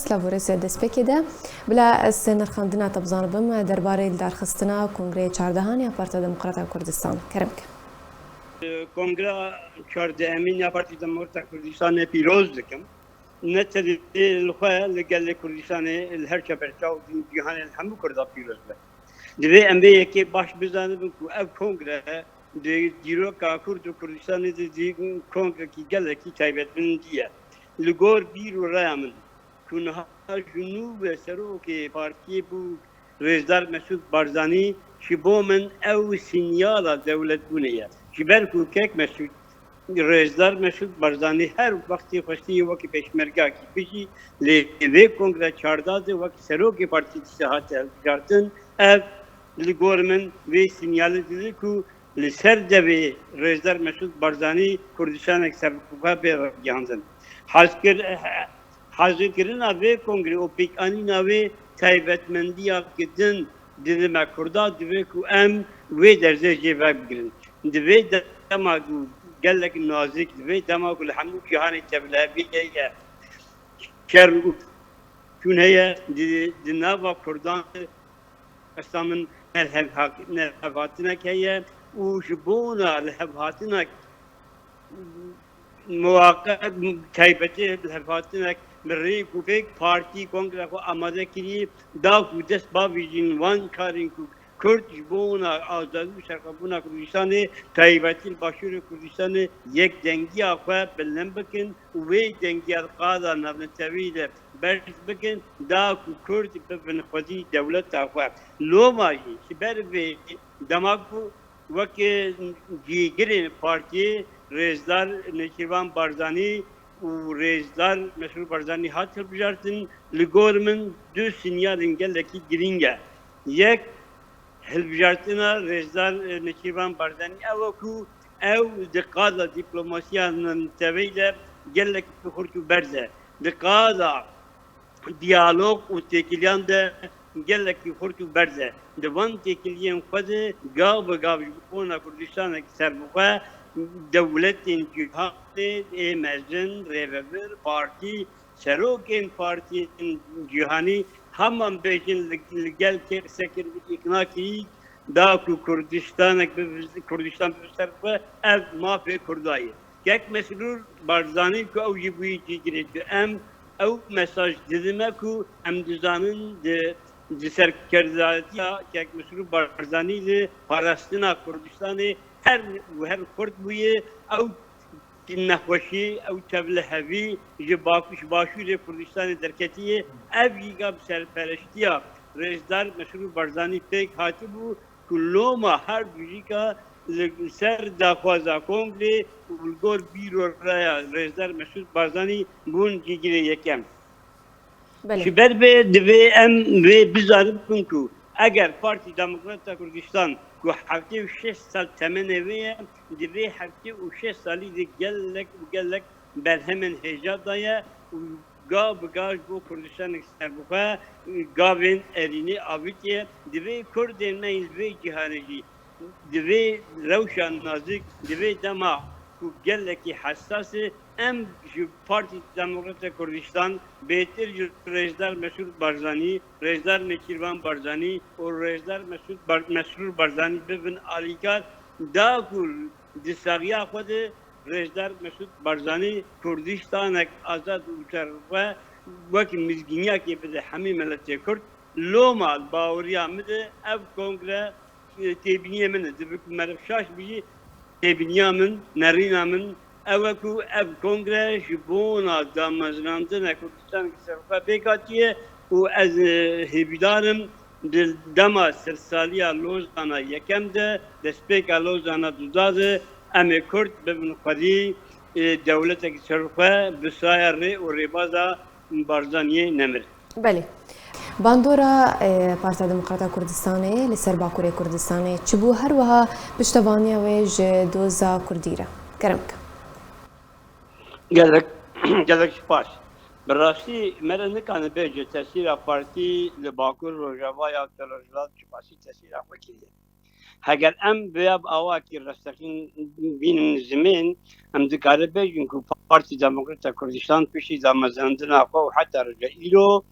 سلاوورس دەستپێکی دا بلا سێنرخاندنا تەبزان بم دەربارەی دارخستنا کنگرەی چاردەهانی پارتە دموکراتە کوردستان کەرمکە کنگرە چاردەهەمین یا پارتی دموکراتە کوردستان پیرۆز دکم نەتەوێت لەخوا لەگەل کوردستانی هەر چەپەرچاو جیهانی هەموو کوردا پیرۆز بێت دەبێت ئەم بێ یەکێ باش بزانن کو ئەو کنگرە دیرۆکا کورد و کوردستانی کنگرێکی گەلێکی تایبەتمەندیە li gor bîr û raya min ku niha jinûbê serokê partiyê bû Rêzdar Mesûd Barzanî ji bo min ew sinyala dewletbûnê ye ji ber ku kek Mesûd Rêzdar Mesûd Barzanî her wextê xwestiyê wekî pêşmergakî bijî lê vê kongre çardazê wekî serokê partiyê dîsa hate hilbijartin ev li gor min vê sinyalê dide ku li ser devê Rêzdar Mesûd Barzanî Kurdistanek serbixwe bê gihandin حاضرکردن وی کنگره و پیکانی وی تایبەتمەندی کردن دلما کردا دوی کو ام وی درجه جیبه بگیرن دوی دما گلک نازک دوی دما کل همو جهانی تبلیغیه کر چون هیا دنوا کردان اسلامن نهباتنا که و جبونا لهباتنا مواقع تایبەتی هەفاتنێک مڕێ کوپێک پارتی کۆنگرە خۆ ئامادە کردی داو و دەست باویژین وان کارین کورد ji بۆنا ئازادی و شەرقەبوونا کوردستانê تایبەتی باشووری کوردستانê یەک dengiya xwe bilind bikin û wê dengiya qada navnetewî de berz bikin da ku Kurd bibin xwedî dewleta xwe loma jî ji ber vê dema ku wekî cîgirên partiyê Rêzdar Nêçîrvan Barzanî û Rêzdar Mesûd Barzanî hat hilbijartin li gor min du sinyalên gelekî giring e yek hilbijartina Rêzdar Nêçîrvan Barzanî ew e ku ew di qada dîplomasiya tevî de gelekî xurt û berz e di qada diyalog û têkiliyan de gelekî xurt û berz e di van têkiliyên xwe de gav bi gav ji bona Kurdistanekî serbixwe devletin cihanê mezin rêvebir partî serokên partiyên cihanî heman bêjin li gel sekir îkna kirî da ku Kurdistan biserxwe ev mafê Kurdayê kek Mesrûr Barzanî ku ew jî bûyî cîgirê em ew mesaj didime ku em dizanin di serkirdariya kek Mesrûr Barzanî li parastina Kurdistanê her Kurd bûye ew nexweşî ew tevlihevî ji başûrê Kurdistanê derketiye ev yîga bi serpereştiya Rêzdar Mesûd Barzanî pêk hatibû ku loma her dûjîka li ser daxwaza kongrê û li gor bîro raya Rêzdar Mesûd Barzanî bûn cîgirê yekem ji ber vê divê em vê bizanin ku eger Partî Demokrata Kurdistan ku heftê û şeş sal temenê wê ye divê heftê û şeş salî de gelek berhemen hêja daye û gav bi gav bo Kurdistanek serbixwe gavên erînê avitiye divê Kurdên me li vê cîhanê jî divê rewşa nazik divê dema ku gelekî hessasê em ji Partî Demokrata Kurdistan bêtir ji Rêzdar Mesûd Barzanî Rêzdar Nêçîrvan Barzanî û Rêzdar Mesûd Barzanî bibin alîkar da ku di saxiya xwe de Rêzdar Mesûd Barzanî Kurdistanek azad û serxwe wekî mizgîniyekê bide hemî miletê Kurd loma baweriya min de ev kongre têbîniyê min e dibe ku merivşaş bijî têbîniya min nerîna min ew e ku ev kongre ji bona damezrandina Kurdistanekî serxwe pêk hatiye û ez hêvîdarim di dema sirsaliya Lozana yekem de destpêka Lozana duda de em ê Kurd bibin xwedî dewletekî serxwe bi saya rê û rêbaza Barzaniyê nemir. Belê. Bandora Partiya Demokrata Kurdistanê li ser Bakurê Kurdistanê çi bû her wiha piştevaniya wê ji doza Kurdî re keremke gelek spas bi rastî me re nikane bêje tesîra partî li Bakur Rojavaya Rojhilat ji pasî tesîra xwe kiriye heger em vêya bi awakî rastexîn bînin zimên em dikare bêjin ku پارتی دموکرات کردستان پیشی دامزندن آقا و حتی رجع ایرو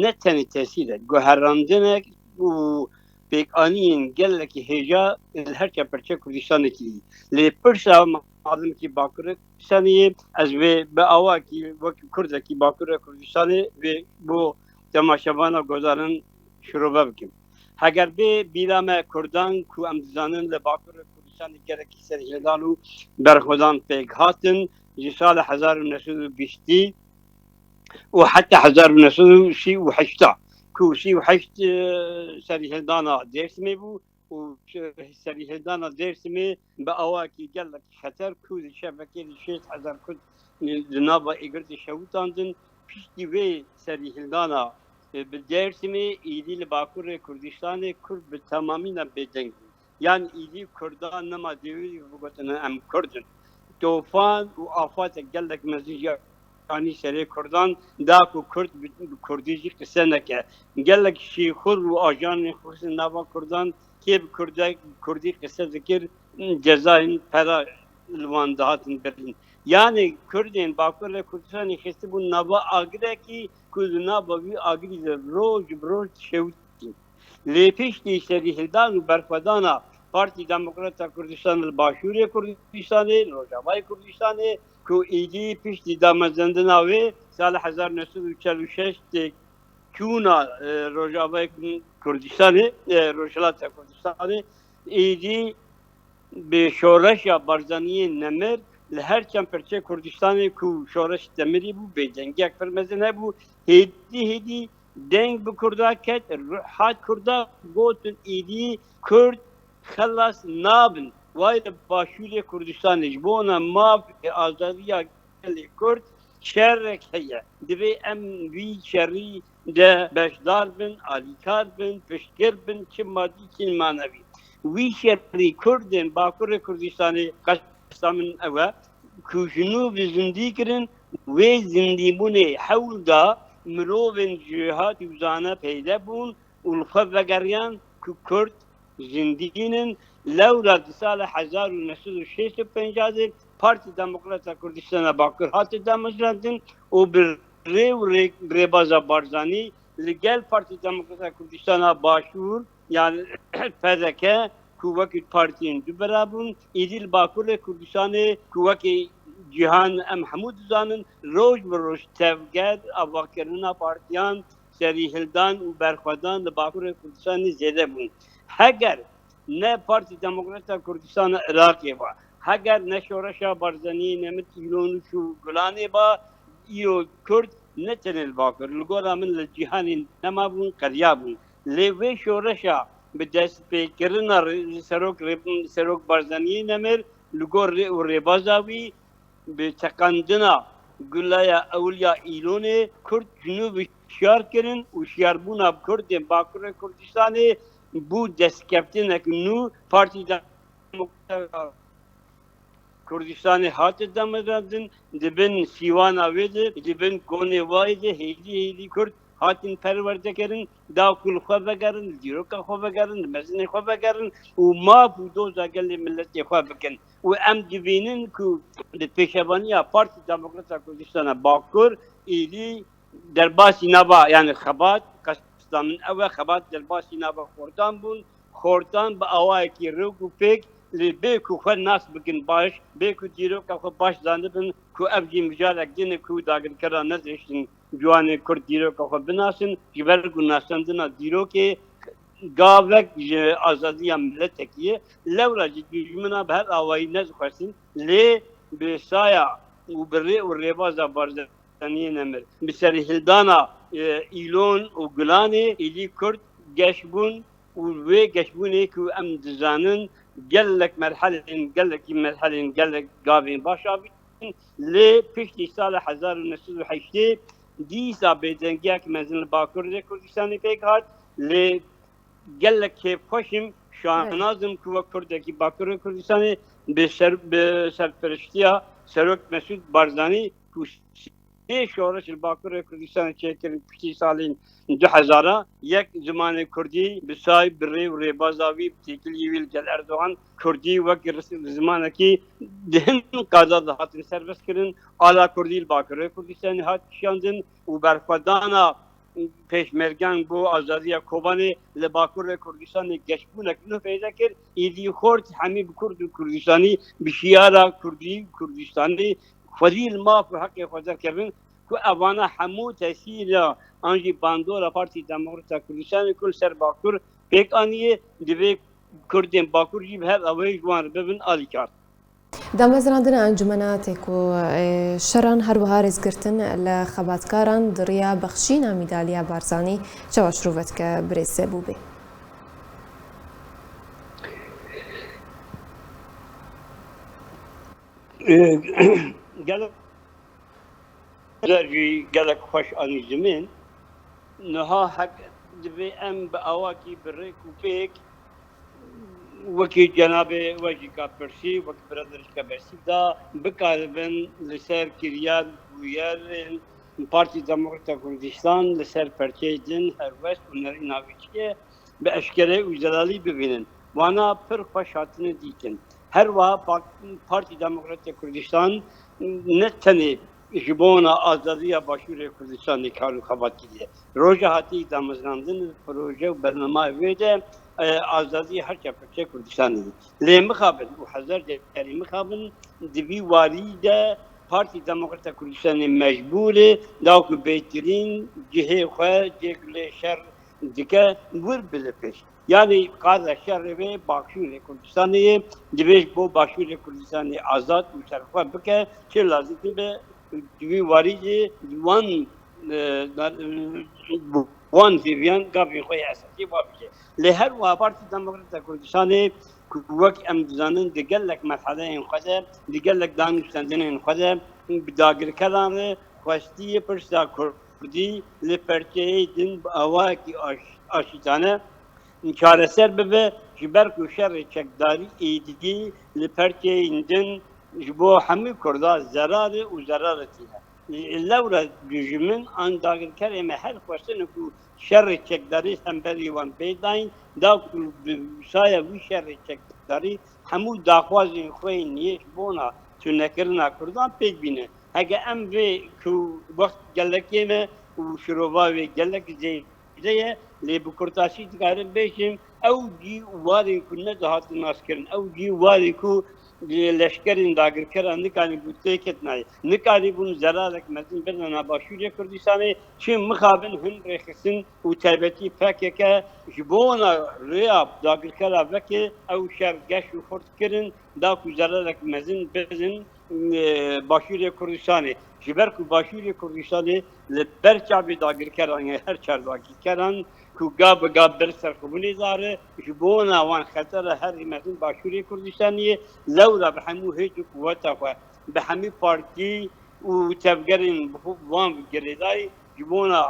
نتنی تأثیره گوهراندنه و پیکانین گله که هجا هر که پرچه کردستان کی لپرسا معلوم کی باکر کردستانی از به آوا کی وقت کرد کی باکر کردستانی و بو تماشاوانا گذارن شروع بکیم. اگر به بیرام کردان کو امزانن لباکر کردستان گله کی سرهدانو برخودان پیک هاتن جسال 1920 وحتى 1908 كو شي وحشت سري هلدانا ديرسمي بو وسري هلدانا ديرسمي بأواكي قال لك خطر كو الشبكة شيت حزر كنت لنابا إقرت شوطاندن بيشتي وي سري هلدانا بالديرسمي إيدي لباكور كردستان كرد بالتمامين بدنگ يعني إيدي كردان نما ديوي بقتنا أم كردن توفان وآفات قال لك مزيجا يعني سري كردان داكو كرد كرديجي قسنك قال لك شيخور واجان خصوص نوا كردان كيف كردي قصه ذكر جزائر فدا الوان دهاتن برلين يعني كردين باكر كردستان خستبو نوا اگره کی كلنا بوي اگري روج بروج شوتي لپیش دی سری هلدان و برفدانا پارتی دموکرات کردستان الباشوری کردستانی روجاوای کردستانی کو ایدی پیش دی دامزندنا و سال 1946 کیونا روجاوای کردستانی روجلات کردستانی ایدی به شورش یا برزنی نمر لهر چند پرچه کردستانی کو شورش دمری بو به جنگی اکفر مزنه بو هیدی دنگ بکردا کت حاد کردا گوتن ایدی کرد خلاص نابن وای باشوری کردستان جبونا ماف آزادیا گلی کرد شرک هیا دوی ام وی شری ده بشدار بن آلیکار بن پشتگر بن چه مادی چه مانوی وی شری کردن باکر کردستانی قسمن اوه که جنوب زندگی کرن و زندگی بونه حول دا مروفن جهات وزانه پیدا بون والخف وگریان که کرد زندگینن لولا سال 1956 پارتی دموکرات کردستان باکر هات دامزراندن و بر بازا بارزانی لگل پارتی دموکرات کردستان باشور yani fedeke kuvveti partinin düberabun idil bakule Kürdistan'ı kuvveti cihan em hamud zanın roj roj tevger avakerina partiyan serihildan berxadan bakule Kürdistan'ı zedebun. Heger ne Parti Demokrata Kürdistan'ı Irak'ı var. Heger ne şoraşa barzani nemet ilonu şu gulane ba iyo Kürt ne tenel bakır. Lugora min cihanin nemabun karyabun. Lewe şoraşa بدست پیکرنا سروک برزنی نمر لگور ربازاوی به تقندنا گلای اولیا ایلونه کرد جنوب شیار کرن و شیاربونا کرد باکر کردستان بو دست کفتن اکنو پارتی کردستان هات دمدادن دبن سیوان آویده دبن گونه وایده هیلی کرد هاتین پرورده کردن داخل خواب کردن دیروکا خواب کردن مزن خواب کردن و ما بودوزا گلی ملت خواب کردن و ام دیوینن که در پیشوانی پارتی دموکرات کردستان باکر ایلی در باسی نبا یعنی خبات قسم اول خبات در باسی نبا خوردان با آوای کی روکو پیک بیکو خود ناس بکن باش بیکو دیروکا خود باش زنده بن کو ابجی مجالک دینه کو داگر کردن نزشتن جوان کرد دیروکا خود بناسن جبرگو ناسندنا دیروکه گاوک آزادی ملت کیه لورا جمنا به هر آوایی نزخواسtin لی بسایا و بری و ربازا بارزنی نمر بسری هلدانا ایلون و گلانه ایلی کرد گشبون و گشبونه که ام دزانن گلک مرحله گلک گاوین باشابی لی پیشتی سال 1908 دیسا بدنگیک مزن باکر کردستانی پیک هات لی گلک که خوشم شاهنازم که کردکی باکر کردستانی به سرپرشتیا سروک مسعود بارزانی شورش الباكور كردستان تشكل في سالين 2000 يك زمان كردي بساي بري وريبازاوي بتيكل يويل جل اردوغان كردي وك زمان كي دهن قادا هاتن سربس كرن على كردي الباكور كردستان هات شاندن وبرفدانا پیشمرگان بو آزادی کوبانی لباکور کردستان گشبون کنه پیدا کرد ایدی خورد همی بکرد کردستانی بشیارا کردی کردستانی فضیل ما في حق خزر كرن كو أوانا حمو تسيلا أنجي باندورا بارتي دموكراتا كردستان كل سر باكور بيك أنيه دبي كردين باكور جيب هذا أوي جوان ببن آليكار دامەزراندنە ئەنجومەناتێک و شەران هەروەها ڕێزگرتن لە خەباتکاران دڕیا بەخشینە میدالیا بارزانی چاوەشروڤەت کە برێسێ بوو بێ. قالك خوش أني زمين نها حق دبي أم بأواكي بريك وبيك وكي جنابي وجي كابرسي وكي برادرش كابرسي دا بكاربن لسر كريال ويال بارتي ديمقراطية كردستان لسر برچيدن هروس ونري ناويچيه بأشكره وجلالي ببينن وانا پر خوشاتنه ديتن هر وا بارتي ديمقراطية كردستان نتنه جبونا آزادی باشور کردستان کارو خبات کردی. روزه هاتی دامزراندن پروژه و برنامه ویده آزادی هر چپرچه کردستانی. لی مخابن و حضر جاری مخابن دبی واریده پارتی دموکرات کردستان مجبوره داوکو بهترین جهه خواه جگل شر دیگه ور بلپش. Yani قاعدة شر ve Başur Kurdistan'ı dibeş bu Başur Kurdistan'ı azad uçarfa bike ki lazım be divi variji one vivian gabi koya asaki babike le her wa parti demokrat Kurdistan'ı وقت امزانن دگلک مرحله این خدا دگلک دانشمندان این خدا بداگر کلامه خواستی پرسا کردی لپرچه دین آواکی آشیتانه çareser bebe jiber ku şer çekdari eğdigi li perçe indin jibo hemi kurda zararı u zararetiyle. Levra gücümün andagir kereme her başını ku şer çekdari semberi van beydayn da ku saya bu şer çekdari hemu daxwazin xoy niye bona tünekirna kurdan pek bine. Hege em ve ku vakt gelekeme u şurova ve gelek zeye لي بكرتاشي تقارن بيشم او جي واري كنا دهات الناس كرن او جي واري كو لشكرين داگر كرن نكاني بوتيكت ناي نكاني بون زرارك مزن برنا باشوريا كردستاني شي مخابن هن رخصن وتابتي فكك جبونا رياب داگر كرا وكي او شرقش وفرت كرن داكو زرارك مزن بزن باشوريا كردستاني جبركو باشوريا كردستاني لبرچابي داگر كرن هر چرواكي كرن کو گاب برسر خبونی داره جبونا وان خطر هر مردم باشوری کردستانی لولا بحمو هیچ قوته و بحمی پارتی و تفگرین وان گریدای جبونا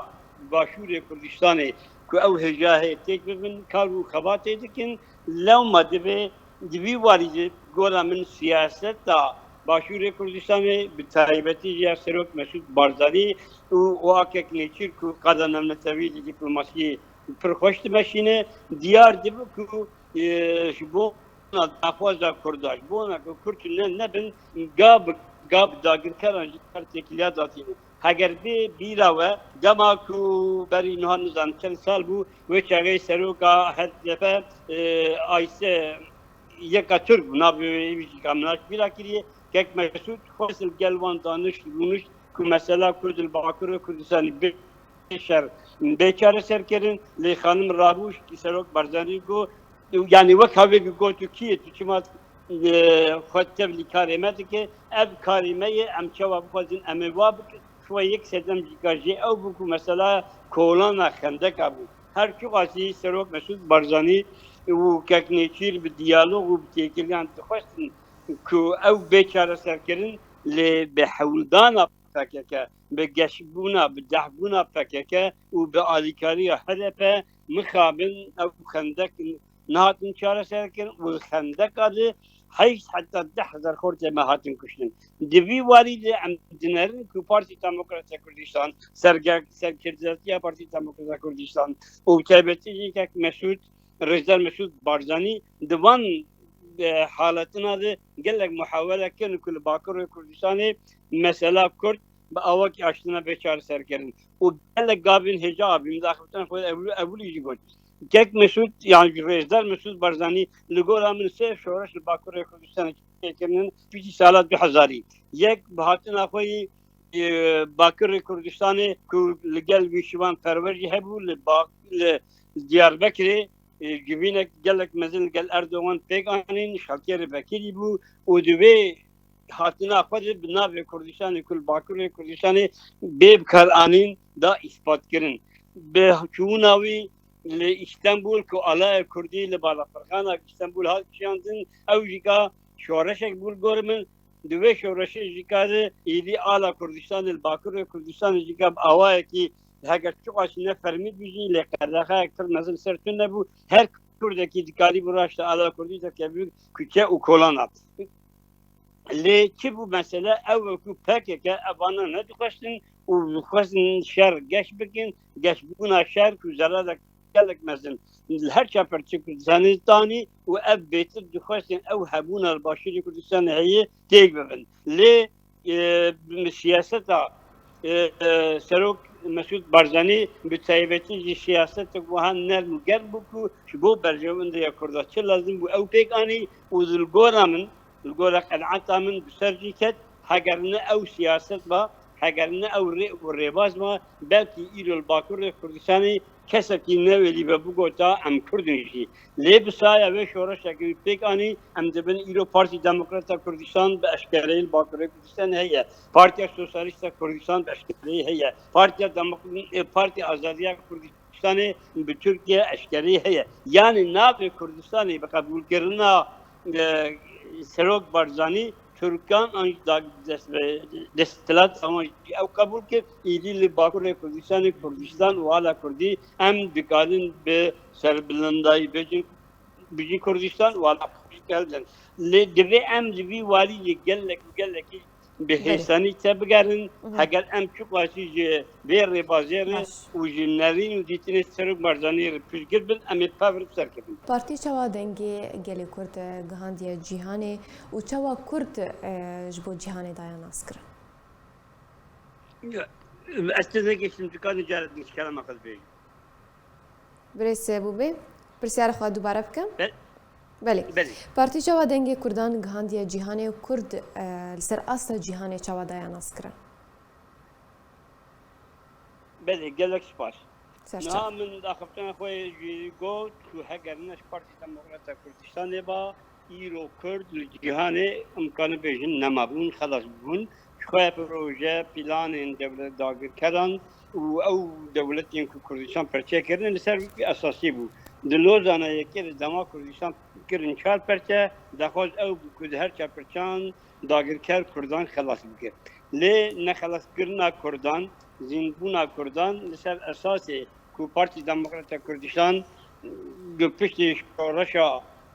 باشوری کردستانی کو او هجاه تک ببین کارو خباته دکن لو ما دبی واریده گورا من سیاست تا باشوری کردستانی بتایبتی یا سروک مسعود بارزانی و آکک نیچیر کو قدرنم نتویل دیپلماسی پرخوشت ماشینه دیار دیو کو شبو نافوزا کرداش بونا کو کرچن نبن گاب داگر کردن تکلیات داتینه اگر بیرا و دما کو بری نهان نزان چند سال بو و چاگه سروکا هر دفعه آیسه یک ترک نابی کاملاش بیرا کریه که مسعود خواسل گلوان دانش رونش کو مثلا کرد الباکر کردستانی شر بیچاره سرکرین لی خانم رابوش کی سروک برزانی کو yani وقت هاوی گو تو کیه تو چما خود تبلی کاریمت که اب کاریمه ام چوا بخوازین امواب شو یک سدم جیکاجی او بکو مثلا کولانا خندق ابو هر چو قاسی سروک مسعود برزانی و ککنیچیر به دیالوگ و بتیکلیان تخواستن کو او بیچاره سرکرین لی بحولدان PKK بجشبونا بدحبونا PKK وبآليكارية هدفه مخابن أو خندق نهاتن شارع سركن والخندق هذا هیچ حتی 10,000 خورده ما هاتن کشتن دوی والی ام دنرن که پارتی دموکرات کردستان سرکردتی پارتی دموکرات کردستان و تبتی که مسعود رجال مسعود بارزانی دوان حالتنا ده قالك محاولة كان كل باكر كردستان مسألة كرد بأواك عشنا بشار سركرن وقالك قابل هجاب مداخلتنا خود أول يجي قلت كيك مسعود يعني رجال مسعود بارزاني لقولا من سيف شورش الباكر كردستان كرنن في سالات بحزاري يك بهاتنا خوي باكر كردستان كو لقال بيشوان فرورجي هبو لديار بكري جبينك قالك مثلا قال اردوغان بيغانين شالكير بكيري بو ودوي هاتنا خود بناف كردستان كل باكر كردستان بكرانين دا اثبات كرن بهچوناوي لإسطنبول كو على كردي لبالا فرخانا اسطنبول هات شاندن او جيكا شورشك بول غورمن دوي شورش جيكا ايدي على كردستان الباكر كردستان جيكا اواي كي هاگر چوقاش نفرمید بیجی لقرخه اکتر نزل سرتون نبود هر کردکی دکاری براش علا کردی تا که بود کچه و کلانات لی چی بو مسئله اول که پکه که افانا ندخواستن و خواستن شهر گش بکن گش بکن شهر که زراده کلک مثلا هر چپر چه کردستانی تانی و اب بیتر دخواستن او هبون الباشری کردستان هیه تیگ ببن لی سیاست سروک مسعود بارزانی بتایبەتی سیاست وان نرم گرم بکو شبو برجوند یا کرده چه لازم بو او پیگانی و دلگورا من دلگورا قناعتا من بسرجی کد هگر نه او سیاست با هگر نه او ریباز ما بلکی ایرو الباکر کردستانی کسکی نویلی به بگوتا ام کردنیشی لی بسایه و شورش اگه پیگانی ام دبن ایرو پارتی دموکرات کردستان به اشکالی الباکر کردستان هیه پارتی سوسیالیست کردستان به اشکالی هیه پارتی آزادی کردستان به ترکیه اشکالی هیه یعنی ناو کردستانی به قبول کردن سروک بارزانی ترکان آنج دستلات آنج او قبول کرد ایلی لباکر کردستان و حالا کردی ام دکارن به سربلندای بجی کردستان و حالا کردن دوی ام دوی والی گلکی به حسانی تبگرن اگر ام چوقاسی جه بیر بازیره و جنرین و دیتین سرک بارزانی رو پیشگر بن امی پاور بسر کردن پارتی چوا دنگی گلی کرد گهاندی جیهانی و چوا کرد جبو جیهانی دایا ناس کرن استاذه geçtim dükkanı icaret etmiş kelam akıl bey. برسه بوبه پرسیار خواهد دوباره بکن؟ بله. پارتی چوا دنگی کردان گهاندی جیهانی و کرد لسر اصل جیهانی چوا دایا ناس کرن بله گلک سپاس نه من داخلتن خوی گو تو هگرنش پارتی دموکرات کردستان با ایرو کرد جیهانی امکان بیشتر نمابون خلاص بون خواه پروژه پلان دولت داگر کردن و او دولتی که کردستان پرچه کردن لسر اساسی بود دلوزانه یکی دما کردستان کردن چهار پرچه دخواست او بود هر چه پرچان داگر کرد کردان خلاص بکرد لی نخلاص کردن کردان زندبون کردان لسر اساسی که پارتی دموکرات کردستان پشت شورشا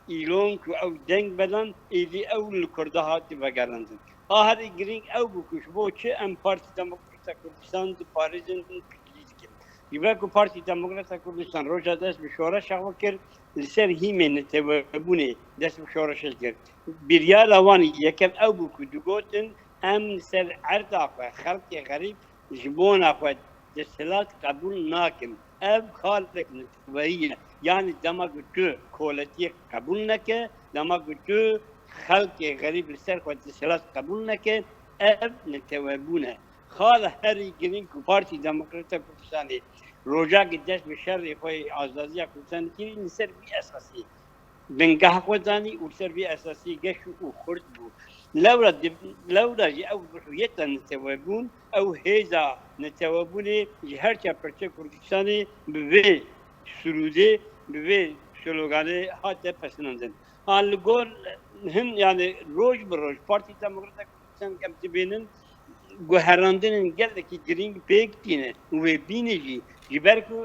ایلون که او دنگ بدن ایدی او لکرده هاتی بگرندن آهر گرینگ او بکش بو چه ام پارتی دموکرات کردستان دی پاریزن کلیدی کرد یبا که پارتی دموکرات کردستان روزا دست به شورش شغل کرد لسر هیمه نتوابونه دست به شورش کرد بیریال اوانی یکم او بکو دگوتن ام لسر عرض آقا خلق غریب جبون آقا دستلات قبول ناکن اب خالق نتوائیه یعنی دماغ تو کولتی قبول نکه دماغ تو خلق غریب لسر خود دستلات قبول نکه اب نتوابونه خال هری گرین که پارتی دموکرات کردستانی روجا دست به شر خوی آزادی کردستان کی لسر بی اساسی بنگاه خودانی و لسر بی اساسی گش و خرد بود لولا جي او بحويتا نتوابون او هيزا نتوابوني هر چا پرچه کردستاني بوي سرودي بوي سلوگاني حتى پسندن لگور هم يعني روج بروج پارتي دموکرات کردستان كم تبينن گوهراندن گلکی گرینگ پیک تینه و بینجی جبرکو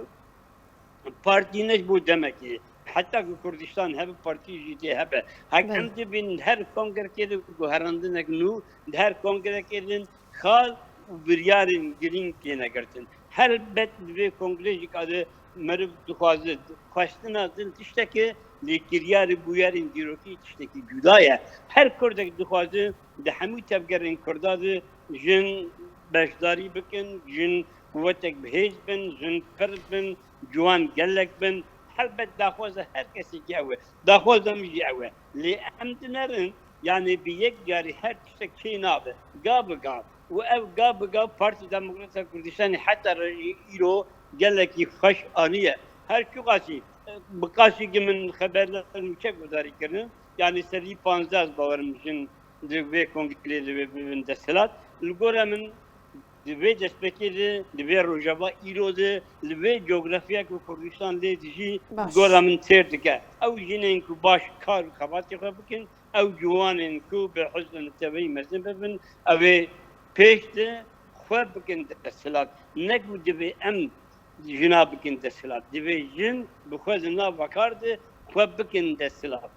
پارتی نش بود دمکی حتى كردستان هب بارتي جدي هب هك بله. أمد بين هر كونغر كده وهرندنك نو هر كونغر كده خال وبريارين جرين كينا قرتن هر بيت في كونغريجي كده مرب دخوازد خواستنا دل تشتكي لكريار بويارين ديروكي تشتكي جدايا هر كردك دخوازد ده همو تبقرين كرداد جن بشداری بکن جن قوتک بهیج بن جن فرد بن جوان گلک بن حلبت داخوزه هر کسی که اوه داخوزه میجی اوه لی امد نرن yani bir yek gari her tiştek şey nabe gab و ev gab Parti Demokrata Kürdistan'ı hatta iro geleki hoş aniye her kugasi bıkası kimin haberlerini çek udari kırın yani seri 15 bavarmışın ve kongreli ve destelat Lgoramın ve despekeli ve rojava irodu ve coğrafya ku Kurdistan letici goramın terdike ev jinen ku baş kar kabatı kabukin ev juanin ku be huzn tabi mezbebin ev peşte xwabikin destelat nekbu dibe em jinabikin destelat dibe jin bu xwazna vakardı xwabikin destelat